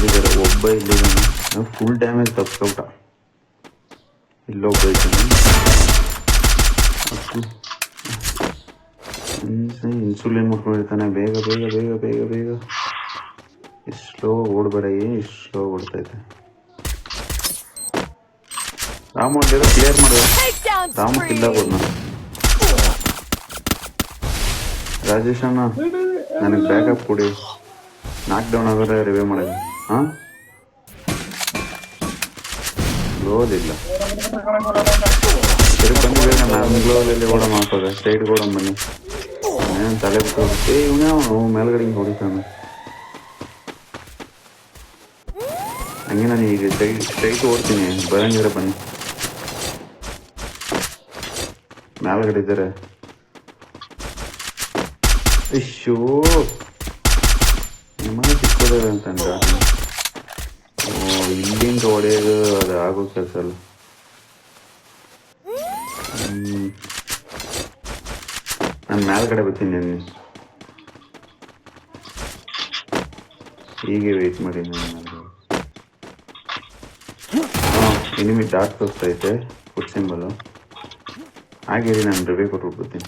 ಎಲ್ಲಿದ್ದಾರೆ? ಒಬ್ಬ ಇಲ್ಲಿದ್ದಾನೆ, full damage ತಪ್ಪಿಸ್ಕೊಬಿಟ್ಟ. ಇಲ್ಲೊಬ್ಬ ಇದ್ದಾನೆ. ಇನ್ಸುಲಿನ್ ಮಾಡ್ಕೊಂಡಿರ್ತಾನೆ. ಬೇಗ ಬೇಗ ಬೇಗ ಬೇಗ ಬೇಗ. ಇಷ್ಟು ಸ್ಲೋ ಓಡಬೇಡ, ಇಷ್ಟು ಸ್ಲೋ ಓಡ್ತೈತೆ. ರಾಮು ಒಂದೇನೋ ಕ್ಲಿಯರ್ ಮಾಡಿದೆ. ರಾಮು ಕಿಲ್ಲ ಕೊಡ್ನ. ರಾಜೇಶ್ ಅಣ್ಣ ನನಗೆ ಬ್ಯಾಕಪ್ ಕೊಡಿ. ನಾಕ್ ಡೌನ್ ಆಗೋದ್ರೆ ರಿವ್ಯೂ ಮಾಡಿದೆ. ಹಾಂ ಗ್ಲೋಲಿಲ್ಲ. ಸರಿ ಬನ್ನಿ ಬೇಗ, ನಾನು ಗ್ಲೋಲಲ್ಲಿ ಓಡ ಮಾಡ್ತದೆ. ಸೈಡ್ ಓಡ ಬನ್ನಿ. ಏನು ತಲೆ ಬಿಟ್ಟು ಇವನೇ ಅವನು ಮೇಲ್ಗಡೆ ಹಿಂಗೆ ಹೊಡಿತಾನೆ. ಹಂಗೆ ನಾನು ಈಗ ಸ್ಟ್ರೈಟ್ ಓಡ್ತೀನಿ. ಬರಂಗಿದ್ರೆ ಬನ್ನಿ. ಮೇಲ್ಗಡೆ ಇದ್ದಾರೆ. ಇಶ್ಯೂ ನಿಮ್ಮನೆ ಸಿಕ್ಕೋದೇವೆ ಅಂತಂದ. ಇಲ್ಲಿಂದ ಹೊಡೆಯೋದು ಅದು ಆಗೋ ಕೆಲಸ ಅಲ್ಲ. ನಾನು ಮೇಲ್ಗಡೆ ಬರ್ತೀನಿ. ಹೀಗೆ ವೆಯ್ಟ್ ಮಾಡಿ. ನಾನು ಎನಿಮಿ ಡಾಟ್ ತೋರಿಸ್ತೈತೆ ಫುಡ್ ಸಿಂಬಲು. ಹಾಗೆ ನಾನು ರಿವ್ಯೂ ಕೊಟ್ಬಿಡ್ತೀನಿ.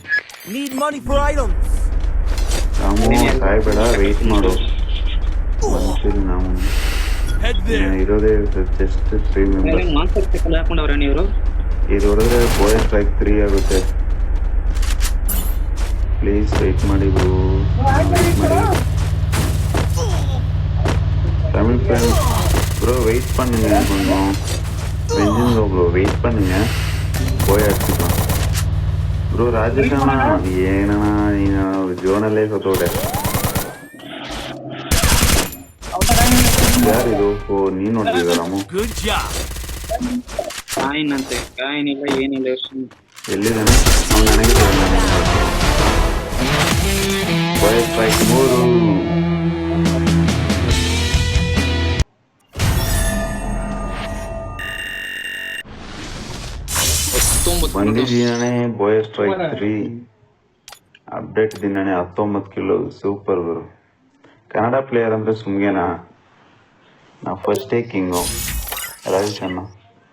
ರಾಮು ಸಾಯ್ಬೇಡ, ವೆಯ್ಟ್ ಮಾಡು. ಬಂದ್ತೀರಿ ನಾವು ಇರೋದೇ ಜಸ್ಟ್ 3 ಮೆಂಬರ್ಸ್. ಇದು ಹೊಡೆದ್ರೆ ಬೋಯ್ ಸ್ಟ್ರೈಕ್ 3 ಆಗುತ್ತೆ. ಪ್ಲೀಸ್ ವೆಯ್ಟ್ ಮಾಡಿ ಬ್ರೋ, ವೆಯ್ಟ್ ಮಾಡಿ. தமிழ் ஃப்ரெண்ட்ஸ் ப்ரோ வெயிட் பண்ணுங்க கொஞ்சம். வெஞ்சிங்க ப்ரோ வெயிட் பண்ணுங்க, போய் அடிச்சுக்கலாம் ಬ್ರೋ. ರಾಜೇಶ್ ಅಣ್ಣ ಏನಣ್ಣ ನೀನು ಜೋನಲ್ಲೇ ಸತ್ತೋಡೆ. ಯಾರಿದು? ಓ ನೀನು ನೋಡ್ತಿದ್ದ ರಾಮು? ಎಲ್ಲಿದ್ದಾನೆ ಅವ್ನು? ನನಗೆ ಬಾಯ್ ಸ್ಟ್ರೈಕ್ 3 ಬಂದಿದ್ದೀನೇ. ಬಾಯ್ ಸ್ಟ್ರೈಕ್ 3 ಅಪ್ಡೇಟ್ ದಿನಾನೆ 19 ಕಿಲೋ. ಸೂಪರ್ ಗುರು. ಕನ್ನಡ ಪ್ಲೇಯರ್ ಅಂದರೆ ಸುಮ್ಗೆನಾ? ನಾ ಫಸ್ಟೇ ಕಿಂಗು ರಾಜೇಶ್ ಅಣ್ಣ.